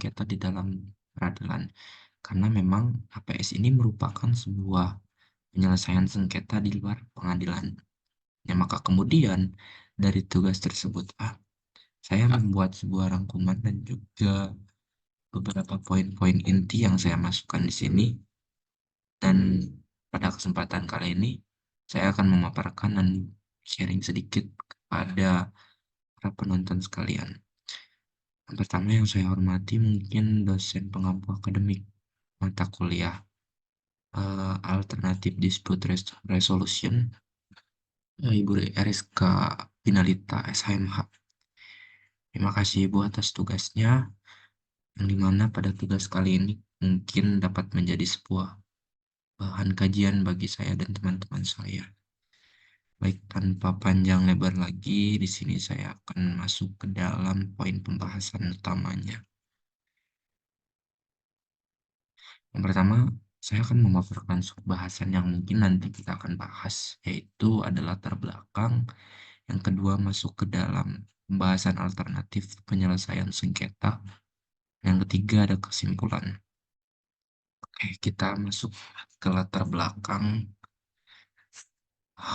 sengketa di dalam peradilan. Karena memang HPS ini merupakan sebuah penyelesaian sengketa di luar pengadilan. Ya, maka kemudian dari tugas tersebut, saya membuat sebuah rangkuman dan juga beberapa poin-poin inti yang saya masukkan di sini. Dan pada kesempatan kali ini, saya akan memaparkan dan sharing sedikit kepada para penonton sekalian. Yang pertama yang saya hormati mungkin dosen pengampu akademik mata kuliah Alternative Dispute Resolution, Ibu Eriska Pinalita SHMH. Terima kasih Ibu atas tugasnya, yang dimana pada tugas kali ini mungkin dapat menjadi sebuah bahan kajian bagi saya dan teman-teman saya. Baik, tanpa panjang lebar lagi, di sini saya akan masuk ke dalam poin pembahasan utamanya. Yang pertama, saya akan memaparkan suatu bahasan yang mungkin nanti kita akan bahas, yaitu adalah latar belakang. Yang kedua, masuk ke dalam pembahasan alternatif penyelesaian sengketa. Yang ketiga, ada kesimpulan. Oke, kita masuk ke latar belakang.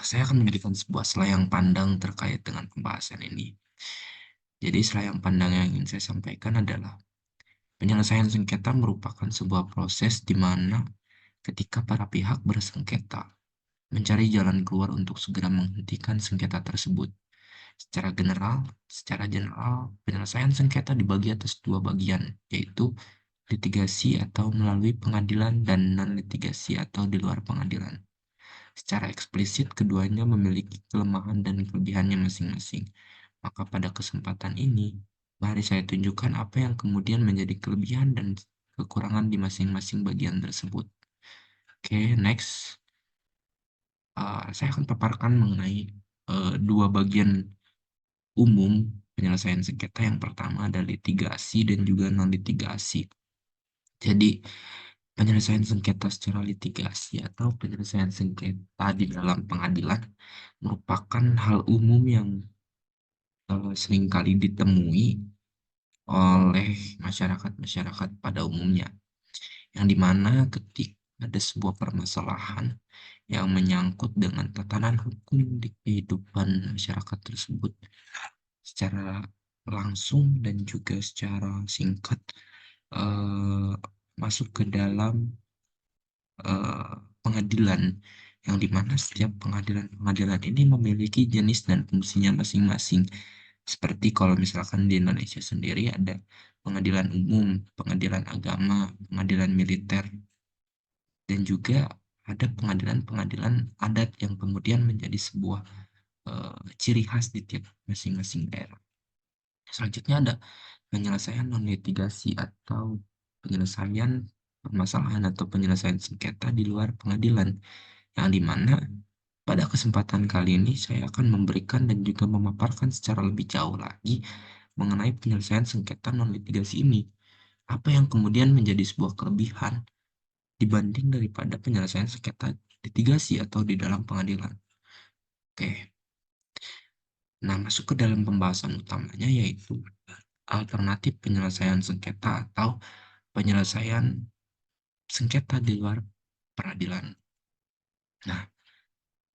Saya akan memberikan sebuah selayang pandang terkait dengan pembahasan ini. Jadi, selayang pandang yang ingin saya sampaikan adalah penyelesaian sengketa merupakan sebuah proses di mana ketika para pihak bersengketa mencari jalan keluar untuk segera menghentikan sengketa tersebut. Secara general, penyelesaian sengketa dibagi atas dua bagian, yaitu litigasi atau melalui pengadilan dan non-litigasi atau di luar pengadilan. Secara eksplisit, keduanya memiliki kelemahan dan kelebihannya masing-masing. Maka pada kesempatan ini, mari saya tunjukkan apa yang kemudian menjadi kelebihan dan kekurangan di masing-masing bagian tersebut. Oke, next. Saya akan paparkan mengenai dua bagian umum penyelesaian sengketa. Yang pertama adalah litigasi dan juga non-litigasi. Jadi, penyelesaian sengketa secara litigasi atau penyelesaian sengketa di dalam pengadilan merupakan hal umum yang seringkali ditemui oleh masyarakat-masyarakat pada umumnya, yang dimana ketika ada sebuah permasalahan yang menyangkut dengan tatanan hukum di kehidupan masyarakat tersebut secara langsung dan juga secara singkat, eh, masuk ke dalam pengadilan, yang dimana setiap pengadilan-pengadilan ini memiliki jenis dan fungsinya masing-masing. Seperti kalau misalkan di Indonesia sendiri ada pengadilan umum, pengadilan agama, pengadilan militer, dan juga ada pengadilan-pengadilan adat yang kemudian menjadi sebuah ciri khas di tiap masing-masing daerah. Selanjutnya ada penyelesaian non-litigasi atau penyelesaian permasalahan atau penyelesaian sengketa di luar pengadilan, yang dimana pada kesempatan kali ini saya akan memberikan dan juga memaparkan secara lebih jauh lagi mengenai penyelesaian sengketa non-litigasi ini. Apa yang kemudian menjadi sebuah kelebihan dibanding daripada penyelesaian sengketa litigasi atau di dalam pengadilan. Oke, nah masuk ke dalam pembahasan utamanya, yaitu alternatif penyelesaian sengketa atau penyelesaian sengketa di luar peradilan. Nah,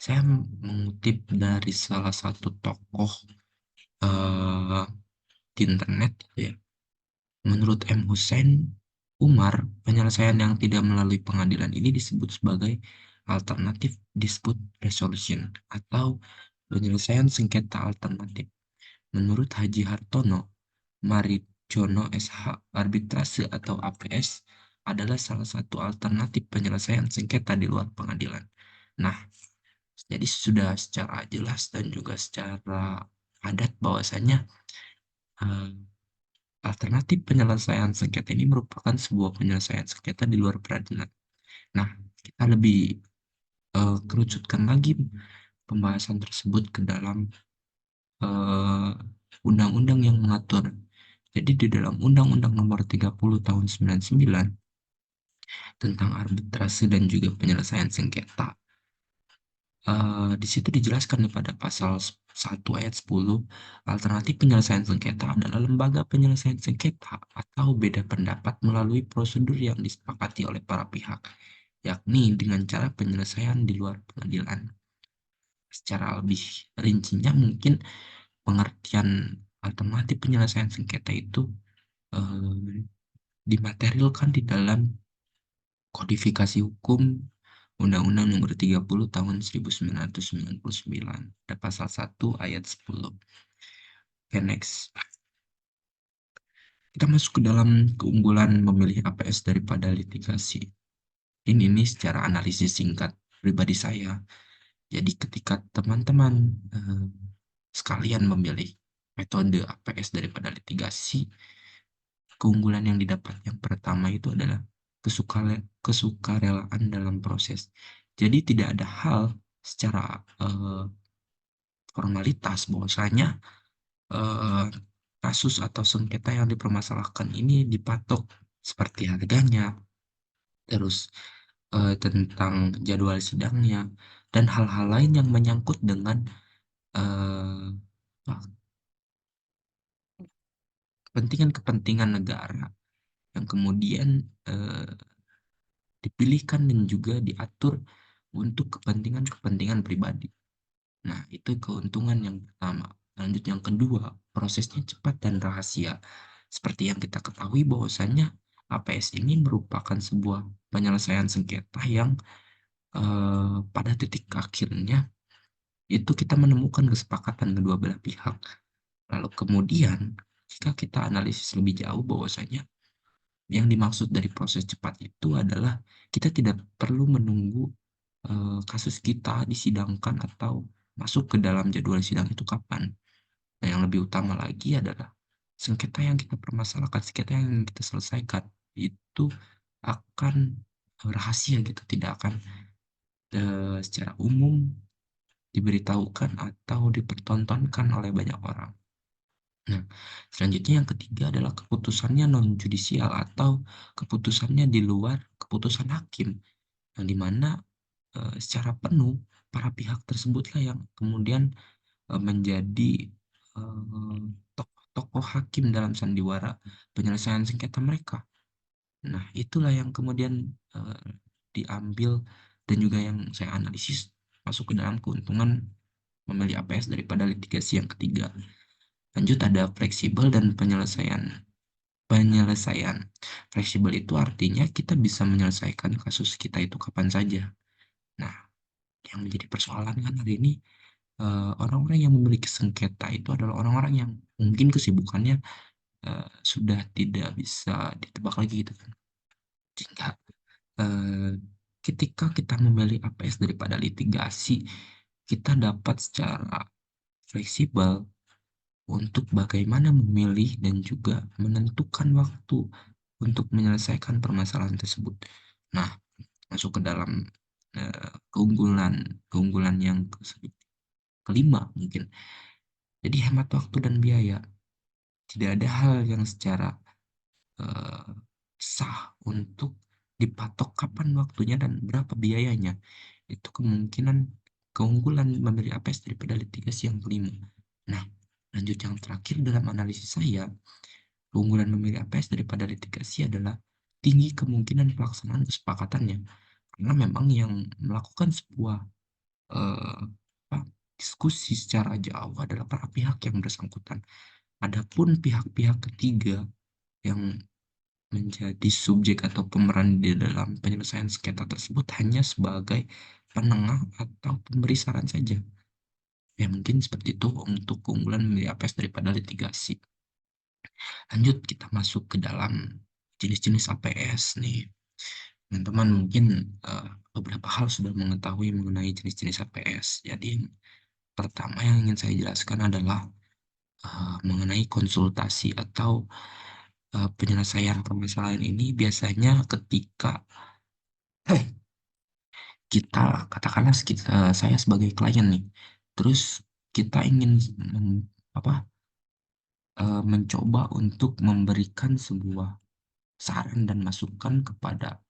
saya mengutip dari salah satu tokoh eh, di internet, ya. Menurut M. Hussein Umar, penyelesaian yang tidak melalui pengadilan ini disebut sebagai alternatif dispute resolution atau penyelesaian sengketa alternatif. Menurut Haji Hartono, Marijono SH, arbitrase atau APS adalah salah satu alternatif penyelesaian sengketa di luar pengadilan. Nah, jadi sudah secara jelas dan juga secara padat bahwasanya eh, alternatif penyelesaian sengketa ini merupakan sebuah penyelesaian sengketa di luar peradilan. Nah, kita lebih kerucutkan lagi pembahasan tersebut ke dalam eh, undang-undang yang mengatur. Jadi di dalam Undang-Undang Nomor 30 Tahun 99 tentang arbitrase dan juga penyelesaian sengketa, di situ dijelaskan pada pasal 1 ayat 10, alternatif penyelesaian sengketa adalah lembaga penyelesaian sengketa atau beda pendapat melalui prosedur yang disepakati oleh para pihak, yakni dengan cara penyelesaian di luar pengadilan. Secara lebih rincinya mungkin pengertian alternatif penyelesaian sengketa itu eh, dimaterialkan di dalam kodifikasi hukum Undang-Undang Nomor 30 Tahun 1999. Ada pasal 1 ayat 10. Oke, next. Kita masuk ke dalam keunggulan memilih APS daripada litigasi. Ini secara analisis singkat pribadi saya. Jadi ketika teman-teman sekalian memilih metode APS daripada litigasi, keunggulan yang didapat yang pertama itu adalah kesukarelaan dalam proses. Jadi tidak ada hal secara formalitas bahwasanya eh, kasus atau sengketa yang dipermasalahkan ini dipatok seperti harganya, terus tentang jadwal sidangnya, dan hal-hal lain yang menyangkut dengan eh, apa, kepentingan-kepentingan negara yang kemudian eh, dipilihkan dan juga diatur untuk kepentingan-kepentingan pribadi. Nah, itu keuntungan yang pertama. Lanjut yang kedua, prosesnya cepat dan rahasia. Seperti yang kita ketahui bahwasanya APS ini merupakan sebuah penyelesaian sengketa yang pada titik akhirnya itu kita menemukan kesepakatan kedua belah pihak. Lalu kemudian jika kita analisis lebih jauh bahwasanya yang dimaksud dari proses cepat itu adalah kita tidak perlu menunggu kasus kita disidangkan atau masuk ke dalam jadwal sidang itu kapan. Nah, yang lebih utama lagi adalah sengketa yang kita permasalahkan, sengketa yang kita selesaikan itu akan rahasia gitu, tidak akan secara umum diberitahukan atau dipertontonkan oleh banyak orang. Nah, selanjutnya yang ketiga adalah keputusannya non-judisial atau keputusannya di luar keputusan hakim, yang dimana secara penuh para pihak tersebutlah yang kemudian menjadi eh, tokoh-tokoh hakim dalam sandiwara penyelesaian sengketa mereka. Nah, itulah yang kemudian eh, diambil dan juga yang saya analisis masuk ke dalam keuntungan memilih APS daripada litigasi yang ketiga. Lanjut ada fleksibel dan penyelesaian. Penyelesaian. Fleksibel itu artinya kita bisa menyelesaikan kasus kita itu kapan saja. Nah, yang menjadi persoalan kan hari ini orang-orang yang memiliki sengketa itu adalah orang-orang yang mungkin kesibukannya sudah tidak bisa ditebak lagi gitu kan. Sehingga eh, ketika kita memilih APS daripada litigasi, kita dapat secara fleksibel untuk bagaimana memilih dan juga menentukan waktu untuk menyelesaikan permasalahan tersebut. Nah, masuk ke dalam keunggulan keunggulan yang kelima mungkin. Jadi hemat waktu dan biaya. Tidak ada hal yang secara eh, sah untuk dipatok kapan waktunya dan berapa biayanya. Itu kemungkinan keunggulan memilih APS daripada litigasi yang kelima. Nah, lanjut yang terakhir dalam analisis saya, keunggulan memilih APS daripada litigasi adalah tinggi kemungkinan pelaksanaan kesepakatannya. Karena memang yang melakukan sebuah eh, apa, diskusi secara jauh adalah para pihak yang bersangkutan. Adapun pihak-pihak ketiga yang menjadi subjek atau pemeran di dalam penyelesaian sengketa tersebut hanya sebagai penengah atau pemberi saran saja. Ya mungkin seperti itu untuk keunggulan memilih APS daripada litigasi. Lanjut kita masuk ke dalam jenis-jenis APS nih. Teman-teman mungkin beberapa hal sudah mengetahui mengenai jenis-jenis APS. Jadi yang pertama yang ingin saya jelaskan adalah mengenai konsultasi atau penyelesaian permasalahan ini biasanya ketika kita katakanlah saya sebagai klien nih, terus kita ingin apa mencoba untuk memberikan sebuah saran dan masukan kepada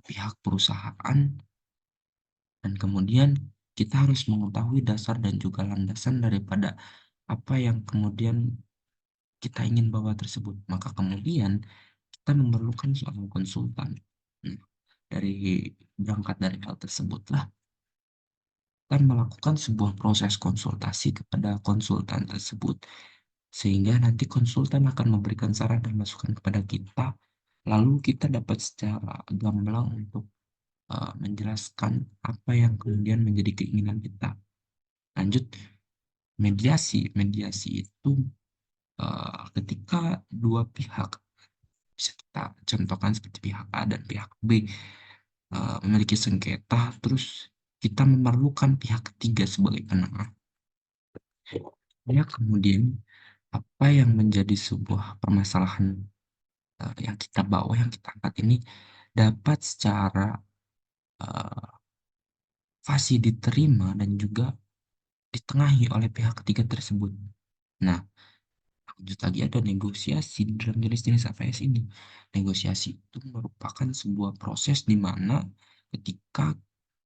pihak perusahaan dan kemudian kita harus mengetahui dasar dan juga landasan daripada apa yang kemudian kita ingin bawa tersebut. Maka kemudian kita memerlukan seorang konsultan. Nah, dari berangkat dari hal tersebutlah, kita melakukan sebuah proses konsultasi kepada konsultan tersebut, sehingga nanti konsultan akan memberikan saran dan masukan kepada kita, lalu kita dapat secara gamblang untuk menjelaskan apa yang kemudian menjadi keinginan kita. Lanjut, mediasi. Mediasi itu ketika dua pihak, bisa kita contohkan seperti pihak A dan pihak B, memiliki sengketa, terus kita memerlukan pihak ketiga sebagai penengah. Ya, kemudian apa yang menjadi sebuah permasalahan yang kita bawa, yang kita angkat ini dapat secara uh, fasih diterima dan juga ditengahi oleh pihak ketiga tersebut. Nah, lanjut lagi ada negosiasi dalam jenis-jenis APS ini. Negosiasi itu merupakan sebuah proses di mana ketika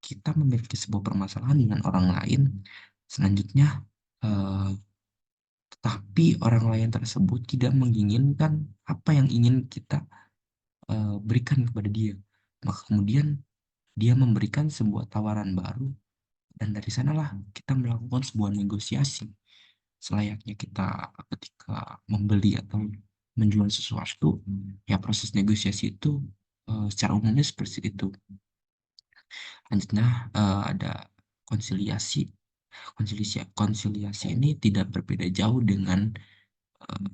kita memiliki sebuah permasalahan dengan orang lain, selanjutnya eh, tetapi orang lain tersebut tidak menginginkan apa yang ingin kita berikan kepada dia. Maka kemudian dia memberikan sebuah tawaran baru, dan dari sanalah kita melakukan sebuah negosiasi. Selayaknya kita ketika membeli atau menjual sesuatu, ya proses negosiasi itu secara umumnya seperti itu. Lanjutnya ada konsiliasi. Konsiliasi ini tidak berbeda jauh dengan eh,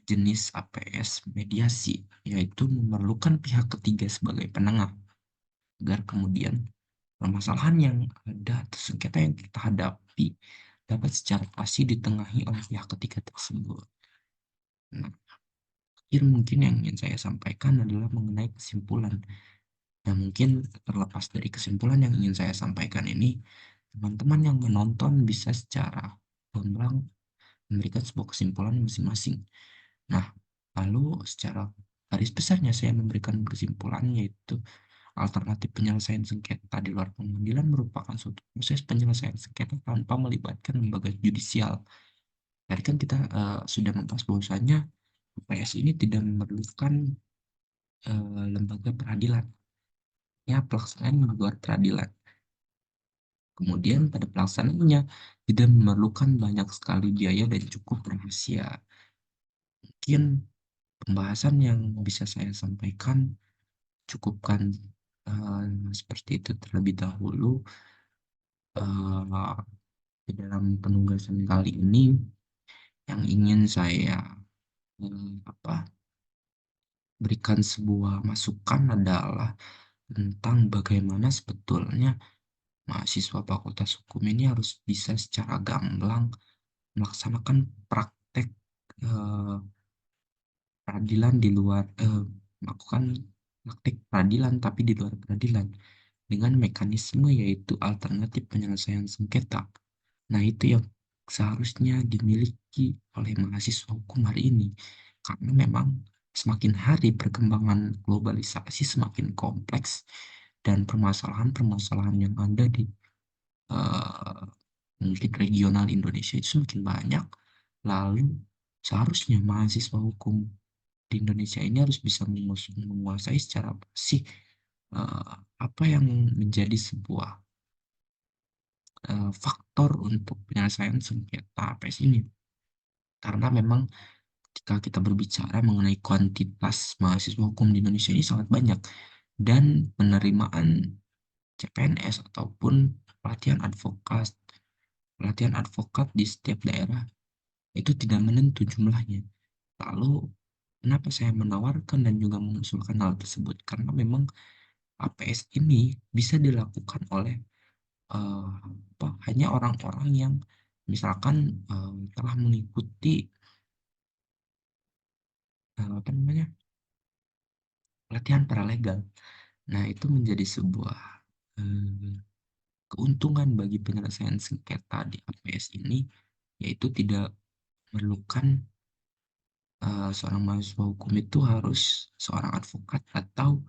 jenis APS mediasi, yaitu memerlukan pihak ketiga sebagai penengah agar kemudian permasalahan yang ada atau sengketa yang kita hadapi dapat secara pasti ditengahi oleh pihak ketiga tersebut. Nah, akhir mungkin yang ingin saya sampaikan adalah mengenai kesimpulan. Nah, mungkin terlepas dari kesimpulan yang ingin saya sampaikan ini, teman-teman yang menonton bisa secara gamblang memberikan sebuah kesimpulan masing-masing. Nah, lalu secara garis besarnya saya memberikan kesimpulan, yaitu alternatif penyelesaian sengketa di luar pengadilan merupakan suatu proses penyelesaian sengketa tanpa melibatkan lembaga judisial. Tadi kan kita sudah membahas bahwasanya UPS ini tidak memerlukan lembaga peradilan. Ya, pelaksanaan di luar peradilan. Kemudian pada pelaksanaannya tidak memerlukan banyak sekali biaya dan cukup rahasia. Mungkin pembahasan yang bisa saya sampaikan cukupkan seperti itu terlebih dahulu. eh, di dalam penugasan kali ini yang ingin saya apa berikan sebuah masukan adalah tentang bagaimana sebetulnya mahasiswa Fakultas Hukum ini harus bisa secara gamblang melaksanakan praktek eh, peradilan di luar melakukan praktek peradilan tapi di luar peradilan dengan mekanisme yaitu alternatif penyelesaian sengketa. Nah, itu yang seharusnya dimiliki oleh mahasiswa hukum hari ini. Karena memang semakin hari perkembangan globalisasi semakin kompleks dan permasalahan-permasalahan yang ada di eh, mungkin regional Indonesia itu semakin banyak. Lalu seharusnya mahasiswa hukum di Indonesia ini harus bisa menguasai secara bersih eh, apa yang menjadi sebuah faktor untuk penyelesaian sengketa APS ini. Karena memang ketika kita berbicara mengenai kuantitas mahasiswa hukum di Indonesia ini sangat banyak, dan penerimaan CPNS ataupun pelatihan advokat di setiap daerah itu tidak menentu jumlahnya. Lalu kenapa saya menawarkan dan juga mengusulkan hal tersebut? Karena memang APS ini bisa dilakukan oleh hanya orang-orang yang misalkan telah mengikuti apa namanya pelatihan paralegal. Nah, itu menjadi sebuah eh, keuntungan bagi penyelesaian sengketa di APS ini, yaitu tidak memerlukan seorang mahasiswa hukum itu harus seorang advokat atau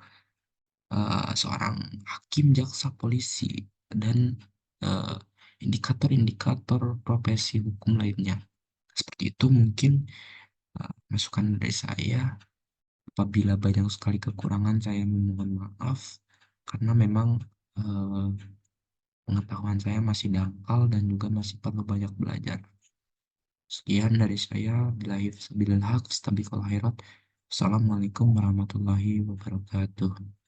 seorang hakim, jaksa, polisi, dan eh, indikator-indikator profesi hukum lainnya. Seperti itu mungkin masukan dari saya. Apabila banyak sekali kekurangan, saya memohon maaf karena memang eh, pengetahuan saya masih dangkal dan juga masih perlu banyak belajar. Sekian dari saya. Billahi sabilil haq, Assalamualaikum warahmatullahi wabarakatuh.